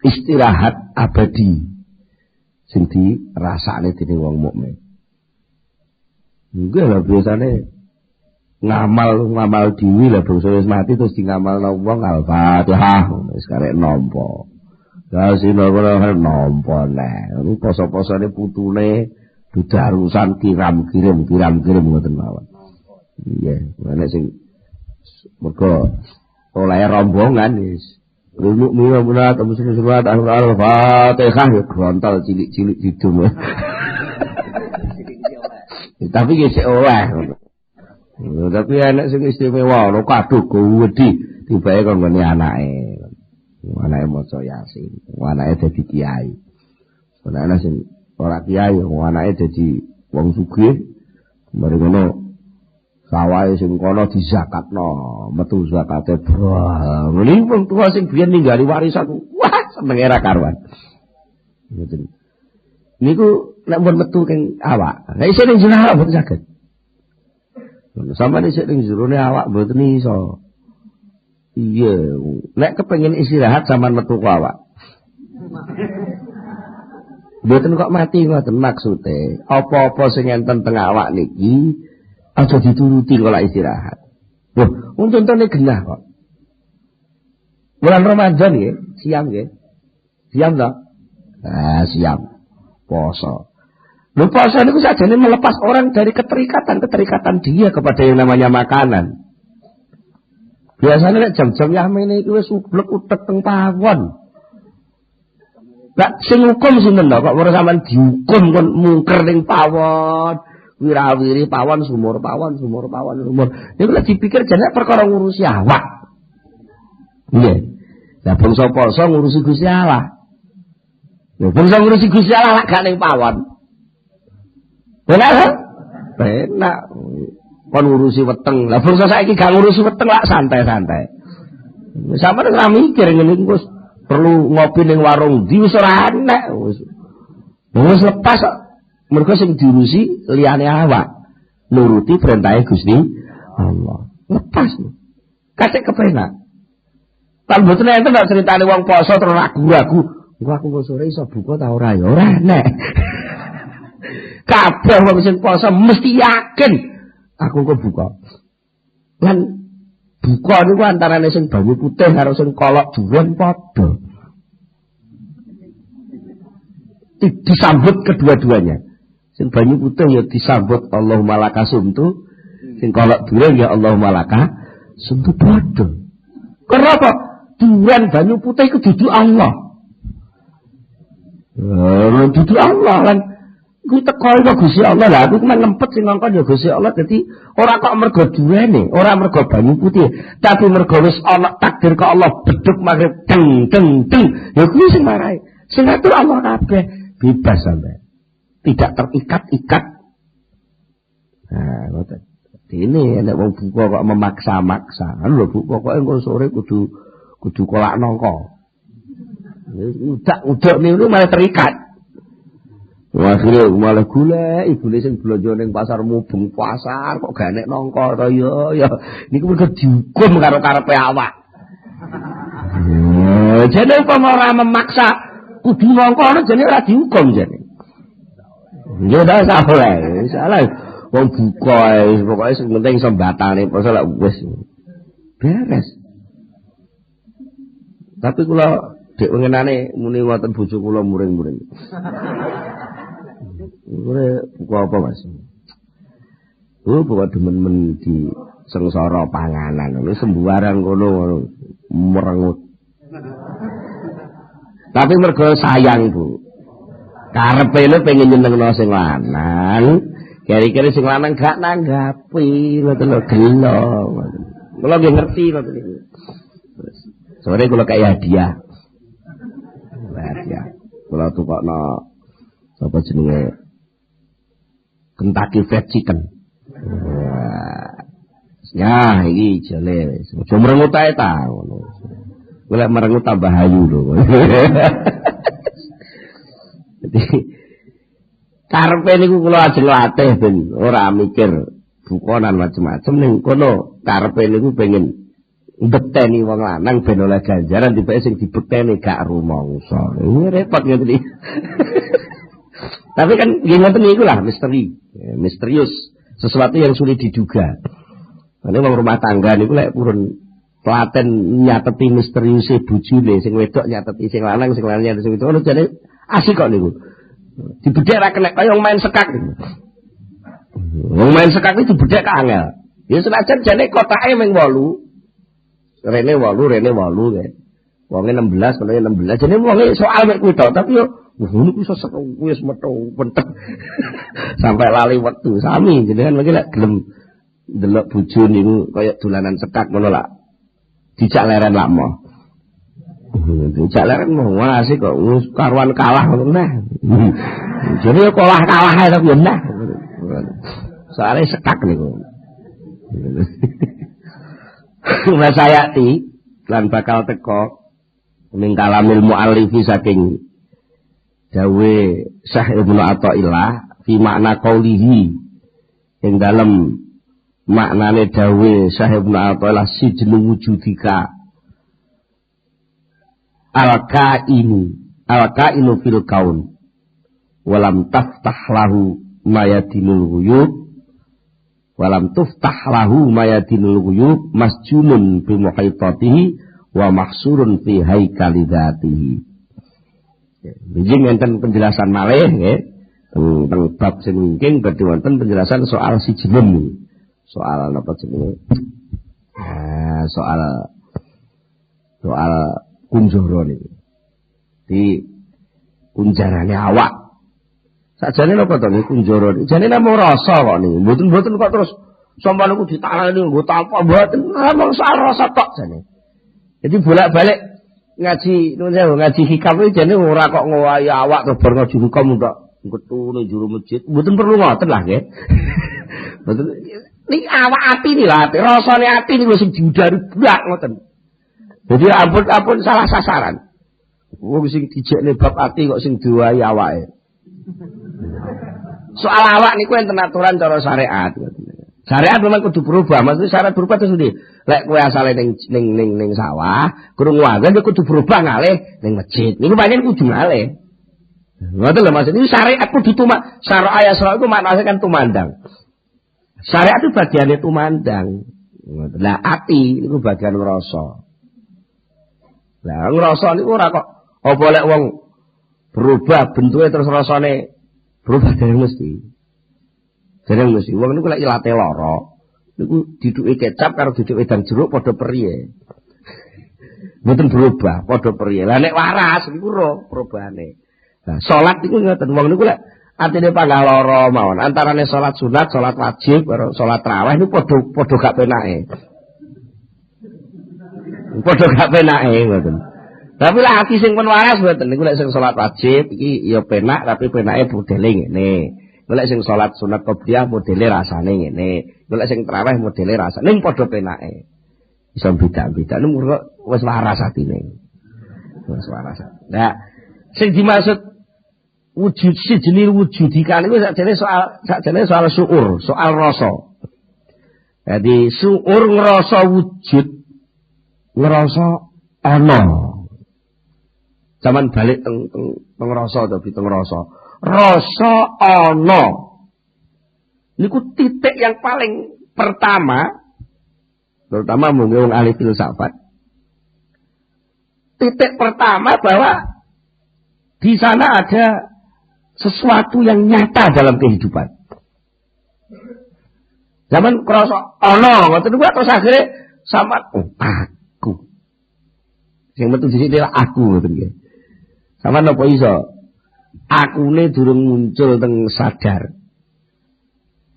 Istirahat abadi sing dirasakne dening wong mukmin. Nggih lho biasane ngamal dhewe lah bangsa wis mati terus di ngamalno wong Al-Fatihah wis karek nampa. Lah sinara nampa nek niku poso-posone putune dudarusan kirim ngoten mawon. Iya, nek sing mergo oleh rombongan wis Rulu mira muna ta muslim surat Al-Fatihah ya grontal cilik-cilik hidung. Tapi ya sik oleh. Tapi anak sing istimewa ono kado gede tibae kok ngene anake. Anake maca Yasin, anake dadi kiai. Ana sing ora kiai, anake dadi wong sugih. Mari ngono sawahe sing kono dizakatno, metu zakate bra. Ngene wong tuwa sing biyen ninggali warisan, wah senenge ra karuan. Ngoten. Niku nek mun metu king awak, nek isih ning jeneng awak mboten saged. Sampai isih ning jerone awak mboten iso. Iya, nek kepengin istirahat sampean metu ku awak. Mboten kok mati ngoten maksude. Apa-apa sing enten teng awak niki aja dituruti kok lak istirahat. Loh, contohnya genah kok. Bulan Ramadan nggih, siam nggih. Siam to? Ah, siam. Poso. Lho poso niku sajane melepas orang dari keterikatan dia kepada yang namanya makanan. Biasane nek jam-jam yamene iki wis ublek utek teng pawon. Lah sing hukum sinten kok ora sampean dihukum kon mungker ning pawon. Wirawiri pawon sumur. Niku lek dipikir jane perkara ngurusi awak. Nggih. Lah bangsa poso ngurusi Gusti Allah. Lha bangsa ngurusi Gusti Allah lak gak ning pawon. Benar? Enak. Kon ngurusi weteng. Lah bangsa saiki gak ngurusi weteng lak santai-santai. Sampeyan ora mikir ngene iki wis perlu ngopi ning warung ndi wis ora enak wis lepas kok. Mergo sing diurusi liyane awak. Nuruti perintahe Gusti Allah. Lepas. Kasih kepenak. Tan mboten enten nek critane wong poso terus ragu-ragu. Engko aku kok sore iso buka ta ora ya ora enak. Kabeh wong sing poso mesti yakin aku kok buka. Lan buka niku antarane sing banyu putih karo sing kolok duren padha. Disambut kedua-duanya. Sing banyu putih ya disambut Allahumma lakasumtu, sing kolok duren ya Allahumma lakasumtu padha. Kenapa? Duren banyu putih iku dudu Allah. Dudu Allah lan kuwi teko karo Gusti Allah. Lah aku men ngempet sing ngongkon ya Gusti Allah. Dadi ora kok mergo durene, ora mergo banyu putih, tapi mergo wis ana takdir ke Allah beduk magrib deng. Ya kuwi sing marahi. Sing ngatur Allah kabeh bebas sampe. Tidak terikat-ikat. Nah, ngoten. Dene nek wong buka kok memaksa-maksa. Lho Bu, pokoke engko sore kudu kolak nangka. Udak niku malah terikat. Akhire malah golek ibune sing blonjo ning pasar mubeng pasar kok gak enek nangka to ya niku mergo dihukum karo karepe awak. Jane umpama ora memaksa kudu nangka jane ora dihukum jane. Ya ora salah. Wong buka pokoke sing penting iso batane poso lek wis beres. Tapi kula dek wengenane muni wonten bojo kula muring-muring. Ora buka apa Mas? Buka demen-men di sengsara panganan. Wis sembarang kono merengut. Tapi mergo sayang Bu. Karepe lho pengen nyenengno sing lanang. Kira-kira sing lanang gak nanggapi ngoten lho gelo. Kula nggih ngerti ngoten niku. Sore kula kaya hadiah. Kula tukokno apa jenenge Kentucky Fried Chicken. Ya, iki jale wis. Aja merengut ae ta ngono. Kula merengut tambah hayu lho. Jadi karepe niku kula ajeng latih ben ora mikir bukonan macam-macam ning kono karepe niku pengen mbekteni wong lanang ben oleh ganjaran dibek sing dibekteni gak rumangsa. Ini repot ngoten iki. Tapi kan nggih ngoten niku lah misteri, misterius, sesuatu yang sulit diduga. Nek wong rumah tangga niku lek purun telaten nyateti misteriuse bojone sing wedok nyateti sing lanang nyateti sing wedok jane asik kok niku. Dibedhek ra kena kaya main sekak niku. Wong main sekak iki dibedhek ka angel. Ya senajan jane kotake mung 8. Rene 8 kae. Wonge 16, meneh 16. Jane wonge soal mek kuwi to, tapi yo ngono iso wis metu pentek. Sampai lali wektu sami jenengan mengki lek gelem ndelok bojo niku kaya dolanan sekak ngono lak. Dijak leren lak moh. Dijak leren moh asik kok karuan kalah ngono nah. Jadi yo kalah ae tapi nah. Soale sekak niku. Mas Sayati lan bakal teko ning kalamil muallifi saking dawe Syekh Ibnu Athaillah fi makna qaulihi ing dalem maknane dawe Syekh Ibnu Athaillah sijnu wujudika al-kainu fil kaun walam taftah lahu mayadinul ghuyub walam tuftah lahu mayadinul ghuyub masjunun bi muhaitatihi wa mahsurun fi haikali dzatihi. Bijing enten penjelasan malih nggih teng bab sing wingking badhe wonten penjelasan soal sijnun. Soal napa jenenge? Soal kunjoro niki. Di kunjarane awak. Sakjane napa to niki kunjoro? Jane namung rasa kok niki. Mboten kok terus sampeyan niku ditalani nggo tanpa mboten namung soal rasa tok jane. Jadi bolak-balik ngaji hikam iki jane ora kok ngowahi awak terus bar ngaji hikam tok. Ketu ning juru masjid. Mboten perlu ngoten lah nggih. Mboten niki awak ati niki lha, rasane ati niku sing diudari blak ngoten. Jadi ampun salah sasaran. Wong sing dijekne bab ati kok sing diwahi awake. Soal awak niku enten aturan cara syariat. Syariat memang kudu berubah, maksudnya syarat berubah terus ndi? Lek kowe asale ning sawah, kurang wae kudu berubah ngalih ning masjid. Niku pancen kudu ngalih. Ngoten lho maksud. Ini syariat kudu syara ayat syara itu maknanya kan tumandang. Syariat itu bagiannya tumandang. Lah ati niku bagian ngrasa. Lah ngrasa niku ora kok apa lek wong berubah bentuke terus rasane berubah dereng mesti. Dereng mesti. Wong niku lek ilate lara niku diduke kecap karo diduke wedang jeruk padha periye. Mboten berubah, padha periye. Lah nek waras niku ro perubahane. Nah, salat niku ngoten wong niku lek atine panggah lara mawon. Antarane salat sunat, salat wajib karo salat tarawih niku padha gak penake. Padha gak penake ngoten. Tapi lah ati sing pun waras mboten niku lek sing salat wajib iki ya penak tapi penake modele ngene. Lek sing salat sunat qobliyah modele rasane ngene. Lek sing tarawih modele rasane ning padha penake. Iso beda-beda niku wis waras atine. Wis waras. Nah, sing dimaksud wujud sejenis wujudikan niku sakjane soal syuur, soal rasa. Jadi syuur ngrasa wujud ngrasa ana. Zaman balik teng rasa to teng rasa. Rasa ana. Niku titik yang paling pertama terutama mung wong ahli filsafat. Titik pertama bahwa di sana ada sesuatu yang nyata dalam kehidupan. Zaman krasa ana ngoten niku terus akhire sama aku. Sing metu dhisik aku ngoten nggih. Sama napa iso? Akune durung muncul teng sadar.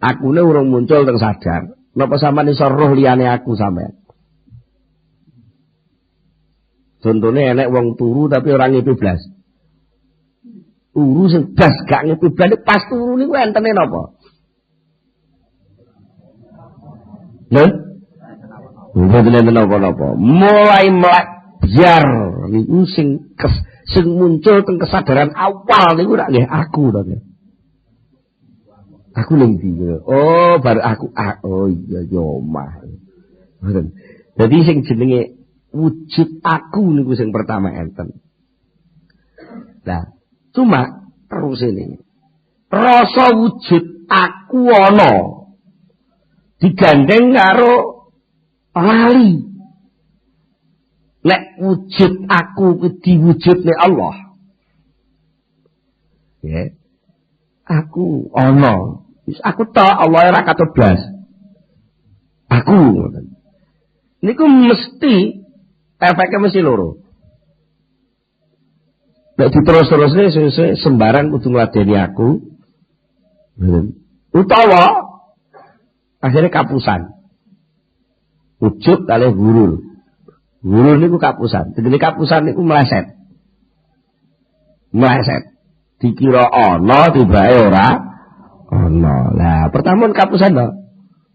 Akune urung muncul teng sadar. Napa sampean iso roh liyane aku sampean? Contone enek wong turu tapi ora ngipi blas. Turu sing blas gak ngipi blas pas turu niku entene napa? Lho? Mboten enten napa-napa. Mulai biar niku sing muncul teng kesadaran awal niku rak nggih aku to nggih. Aku ning ndi? Oh, bar aku oh iya yo omah. Ngoten. Dadi sing jenenge wujud aku niku sing pertama enten. Lah, cuma terus ini. Rasa wujud aku ana digandeng karo lali. Lek wujud aku diwujudne Allah. Ya. Aku ana. Wis aku tok Allah ora katoblas. Aku ngoten. Niku mesti efeknya mesti loro. Nek diterus-terusne sesuk sembarang kudu ngladeni aku. Utawa akhirnya kapusan. Wujud kalih gurul. Gurul niku kapusan. Dene kapusan niku meleset. Meleset. Dikira ana tibake ora ana. Lah pertama kapusan to.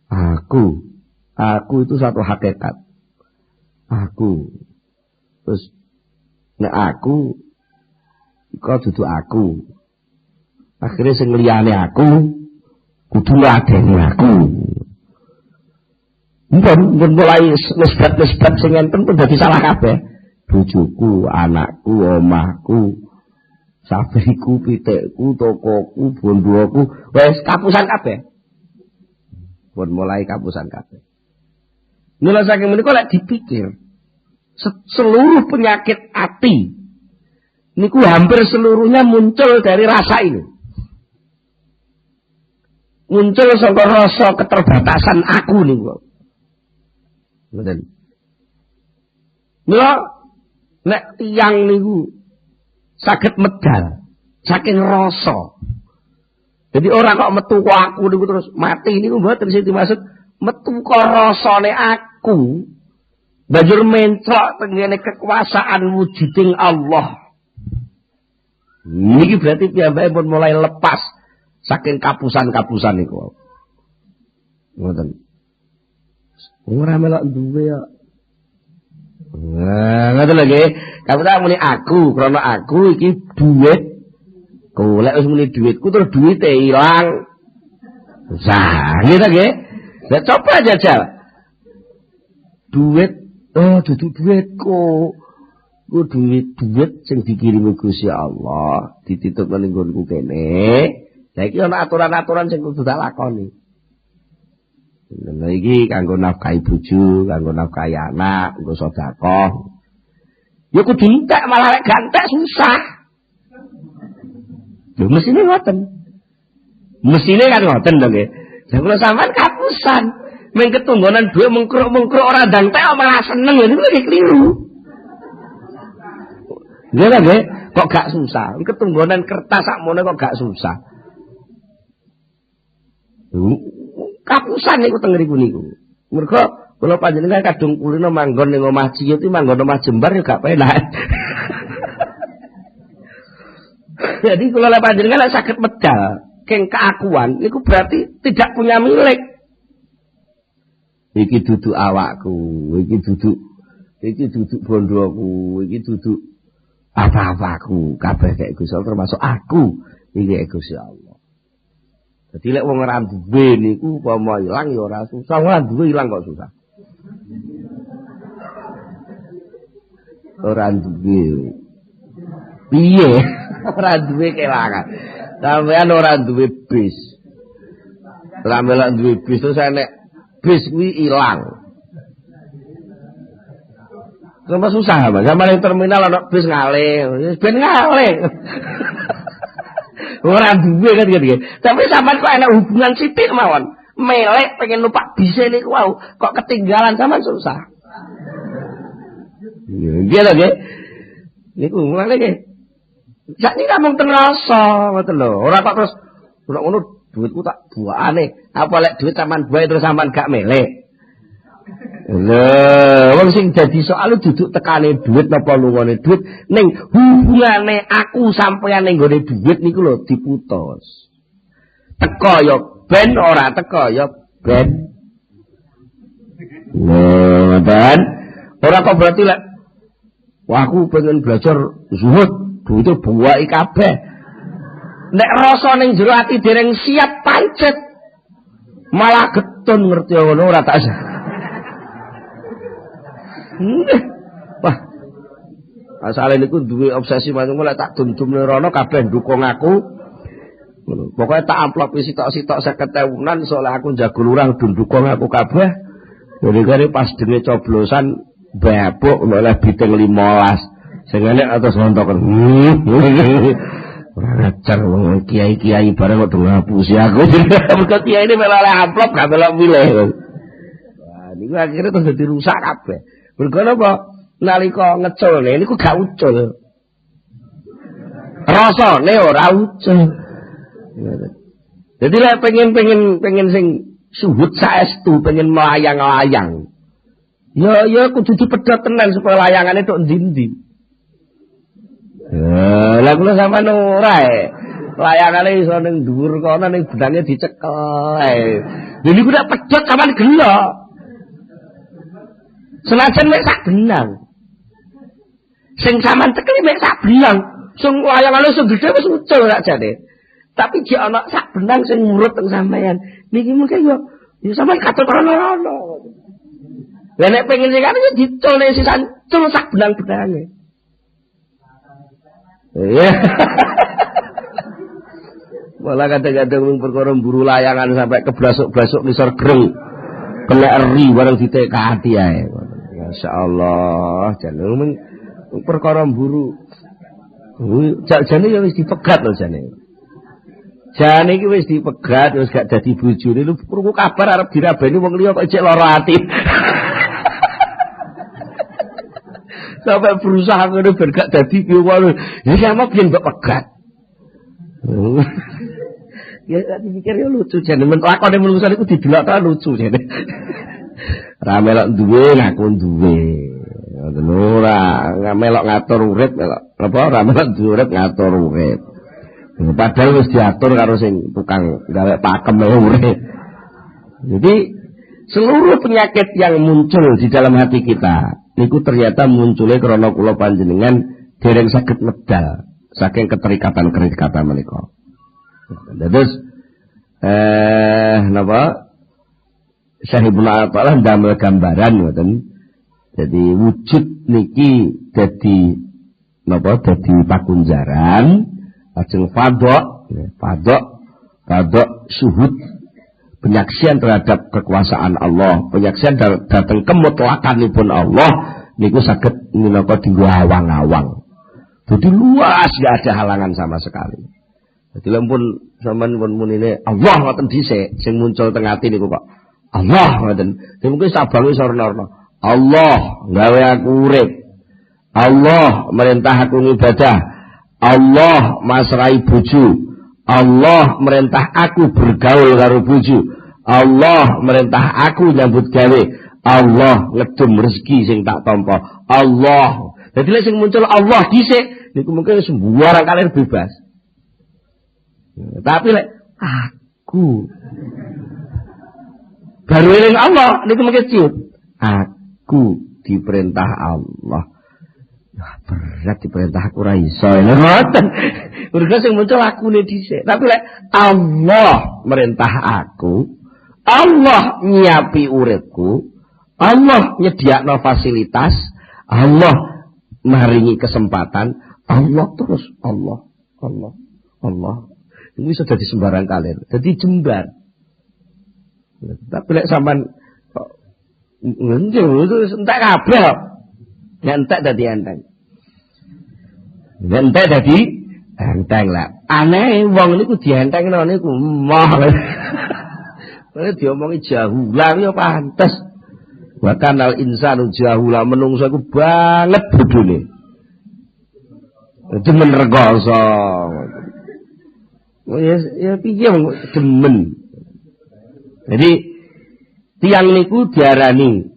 Aku itu satu hakikat. Aku. Terus nek aku kok dudu aku. Akhirnya sing liyane aku kudu ngadeni aku. Mbon mulai nisbat-nisbat sing enten pun dadi salah kabeh. Bojoku, anakku, omahku, sabriku, pitikku, tokoku, bondoku, wis kapusan kabeh. Pun mulai kapusan kabeh. Nila saking menika lek dipikir seluruh penyakit hati niku hampir seluruhnya muncul dari rasa ini. Muncul saka rasa keterbatasan aku niku. Ngoten. Mila nek tiyang niku saged medal saking rasa. Jadi orang kok metu kok aku niku terus mati niku mboten sing dimaksud metu kok rasane aku. Banjur mencok tengene kekuasaan wujuding Allah. Niki berarti piyambake pun mulai lepas saking kapusan-kapusan niku. Ngoten. Ora melok duwe ya. Nah, ngoten lho nggih. Kamu tak muni aku, krana aku iki duit. Golek wis muni duitku terus duwite ilang. Susah, nggih ta nggih? Lah coba jajal. Duit, oh dudu duitku. Ku duit sing dikirimi Gusti Allah, dititip ning nggonku kene. Lah iki ana aturan-aturan sing kudu tak lakoni. Lha iki kanggo nafkahi bojo, kanggo nafkahi anak, kanggo sedekah. Ya kudu entek malah nek gak entek susah. Lho mesine ngoten. Mesine kan ngoten lho nggih. Lah kula sampean kapusan, mung ketunggonan duwe mengkruk-mengkruk ora ndang entek malah seneng lho niku iki kliru. Lha nggih, kok gak susah. Ketunggonan kertas sakmene kok gak susah. Kapusan niku teng ngriku niku. Mergo kula panjenengan kadung kulino manggon ning omah Ciyut iki manggon omah Jembar ya gak penak. Jadi kula panjenengan saged medal keng keakuan niku berarti tidak punya milik. Iki duduk awakku, iki duduk bondoku, iki duduk apa-apaku, kabeh kek Gusti Allah termasuk aku iki Gusti Allah. Dadi lek wong ora duwe niku upama ilang ya ora susah, ora duwe ilang kok susah. Ora duwe. Piye? Ora duwe kelangan. Sampeyan ora duwe bis. Ora melok duwe bis terus nek bis kuwi ilang. Sama susah, Mas. Sama ning terminal ana bis ngalih. Ben ngalih. Ora duwe kan gitu. Tapi sampean kok ana hubungan sithik mawon. Melek pengen numpak bise niku wau, kok ketinggalan sampean susah. Iya lho nggih. Niku ngene nggih. Sakniki namung teng rasa ngoten lho. Ora kok terus ora ngono duitku tak buakane. Apa lek duit sampean buake terus sampean gak melek. Lho, wong sing dadi soal duduk tekane duit napa lungone duit ning hubungane aku sampeyan ning gone duit niku lho diputus. Teko ya ben ora teko ya ben. Lho, dan ora kok berarti lek wah aku pengen belajar zuhud, duite buake kabeh. Nek rasa ning jero ati dereng siap pancet malah getun ngerti ngono ora tak wah, asale niku duwe obsesi manung lek tak dum-dum rono kabeh ndukung aku. Pokoke tak amplop sitok-sitok 50.000-an soalnya aku jago lurang ndukung aku kabeh. Jadi kare pas dene coblosan babuk oleh biting 15. Sing enek atus nontoken. Ora ngajar wong kiai-kiai bareng kok ngapusi aku. Mergo kiai ini melok amplop gak melok milih. Wah, niku akhirnya terus dadi rusak kabeh. Mergo napa nalika ngeculne niku gak ucul. Rasane ora ucul. Jadi lek pengen sing suhud saestu, pengen melayang-layang. Ya kudu dipedhot tenan supaya layangane tok ndi-ndi. Lah kula sampean ora layangane iso ning dhuwur kono ning benange dicekel ae. Lha niku nek pedhot sampean gelo. Senajan mek sak benang. Sing sampean tekeli mek sak benang, sing layangane sing gedhe wis ucul rak jane. Tapi jek ana sak benang sing murut teng sampean. Niki mungkin yo sampean katut rono-rono. Lah nek pengen sing kene dicul nek sisan cul sak benang-benange. Iya. Malah kadang-kadang perkara mburu layangan sampai keblasuk-blasuk ngisor greng. Kena eri bareng ditekati ae. Masyaallah, jane perkara mburu. Jane ya wis dipegat lho jane. Jane iki wis dipegat wis gak dadi bojone lu krungu kabar arep dirabeni wong liya kok cek lara ati. Sampai berusaha ngono ben gak dadi piye. Ya sama biyen mbok pegat. Ya tak dipikir ya lucu jane men lakone menungsa niku didelok ta lucu jane. Ra melok duwe ngaku duwe. Ngoten ora melok ngatur urip melok apa ora melok urip ngatur urip. Padahal wis diatur karo sing tukang gawe pakem urip. Jadi seluruh penyakit yang muncul di dalam hati kita niku ternyata munculnya karena kula panjenengan dereng saged medal saking keterikatan menika. Terus napa Syekh Ibnu Athaillah ndamel gambaran ngoten. Jadi wujud niki dadi napa dadi pakunjaran lajeng fadhok suhud penyaksian terhadap kekuasaan Allah, penyaksian datang kemutlakanipun Allah niku saged minangka dienggo awang-awang. Jadi luas gak ada halangan sama sekali. Jadi lampun sampean pun munine Allah ngoten dhisik sing muncul teng ati niku kok. Allah ngoten. Dene mungkin sabange sorna-orna. Allah gawe aku urip. Allah merintah aku ibadah. Allah masrai bojo. Allah merintah aku bergaul karo bojo. Allah merintah aku nyambut gawe. Allah ngedum rezeki sing tak tampa. Allah. Dadi lek sing muncul Allah dhisik niku mungkin sembarang kalir bebas. Tapi lek aku baru eling Allah niku mungkin ciut. Aku diperintah Allah. Ya berat diperintah aku ra iso. Ngoten. Mergo sing muncul akune dhisik. Tapi lek Allah merintah aku, Allah nyiapi uripku, Allah nyediakno fasilitas, Allah maringi kesempatan, Allah terus Allah. Ini sudah di sembarang kalir. Jadi jembar. Tapi lek sampean ngenjel itu entek kabeh. Entek dadi enteng. Entek dadi enteng lah. Aneh wong niku dientengno niku moh. Nek diomongi jahula ya pantes. Wa kanal insanu jahula menungso iku banget bodhone. Demen rekoso. Ya piye demen. Jadi tiang niku diarani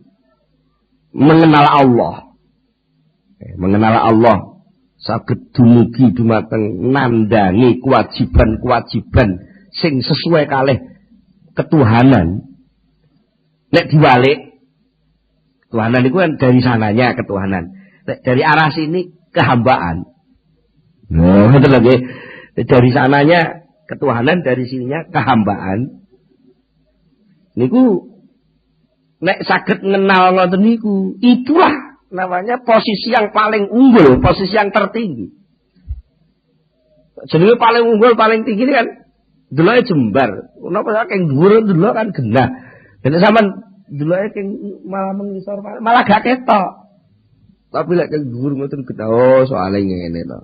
mengenal Allah. Mengenal Allah saged dumugi dumateng nandangi kewajiban-kewajiban sing sesuai kalih ketuhanan. Nek diwalik ketuhanan niku kan dari sananya ketuhanan. Nek dari arah sini kehambaan. Nah, ngoten lho. Dari sananya ketuhanan, dari sininya kehambaan. Niku nek saged ngenal ngoten niku, itulah namanya posisi yang paling unggul, posisi yang tertinggi. Jenenge paling unggul, paling tinggi ini kan deloke jembar. Napa saking dhuwur delok kan genah. Nek sampean deloke keng malah mengisor malah gak ketok. Tapi lek keng dhuwur ngoten genah, oh soalé ngene to.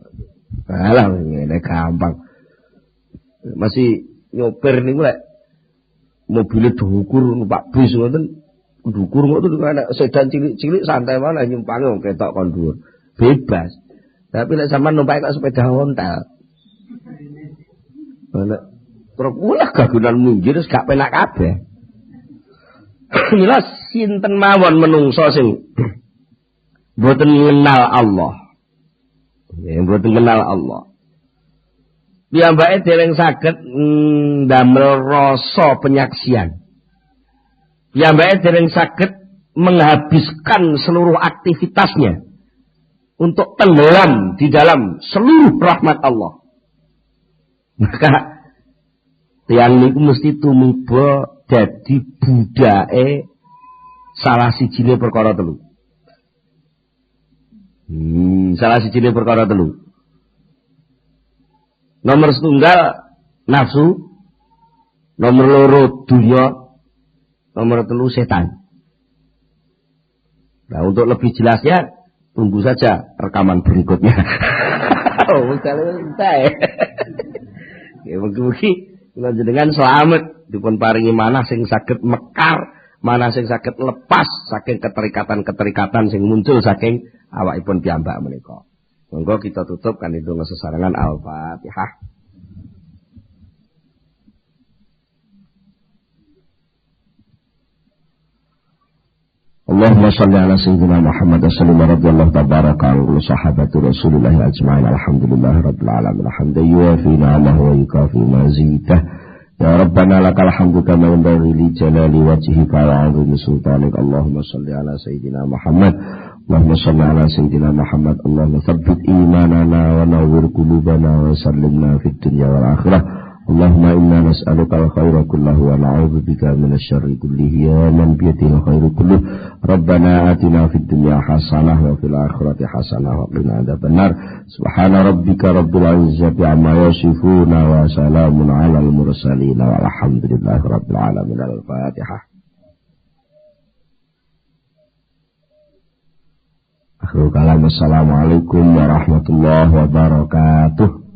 Alah ngene gampang. Masih nyopir niku lek mobilnya dukur numpak bis ngoten dukur ngoten ana sedan cilik-cilik santai malah nyumpange wong ketok kon dhuwur bebas. Tapi nek sampean numpak kok sepeda ontel nek truk ulah gagunan minggir wis gak penak kabeh. Jelas sinten mawon menungso sing mboten ngenal Allah. Ya mboten ngenal Allah. Piyambake dereng saged ndamel rasa penyaksian. Piyambake dereng saged menghabiskan seluruh aktivitasnya untuk tenggelam di dalam seluruh rahmat Allah. Maka tiyang niku mesti tumiba dadi budake salah sijine perkara telu. Salah sijine perkara telu. Nomor setunggal nafsu, nomor loro dunya, nomor telu setan. Nah untuk lebih jelasnya tunggu saja rekaman berikutnya. Oh, kalau entek. Ya mugi-mugi kula jenengan selamat dipun paringi manah sing saged mekar, manah sing saged lepas saking keterikatan-keterikatan sing muncul saking awakipun piyambak menika. Monggo kita tutup kanthi donga sesarengan Al-Fatihah. Allahumma shalli ala sayyidina Muhammad sallallahu radhiyallahu tabaraka wa sahabati Rasulillah ajma'in alhamdulillahi rabbil alamin hamdan yuwafi ni'amahu wa yukafi mazidah. Ya Rabbana lakal hamdu kama yanbaghi li jalali wajhika wa 'azimi sultanik. Allahumma shalli ala sayyidina Muhammad. Allahumma shalli ala sayyidina Muhammad. Allahumma tsabbit imanana wa nawwir qulubana wa sallimna fid dunya wal akhirah. Allahumma inna nas'aluka al-khaira kullahu wa na'udzu bika minasy-syarri kullihi ya man bi yadihi al-khairu kulluh. Rabbana atina fid dunya hasanah wa fil akhirati hasanah wa qina adzabannar. Subhana rabbika rabbil izzati amma yasifun wa salamun 'alal mursalin walhamdulillahi rabbil alamin. Al-Fatihah. Akhirul kalam. Assalamualaikum warahmatullahi wabarakatuh.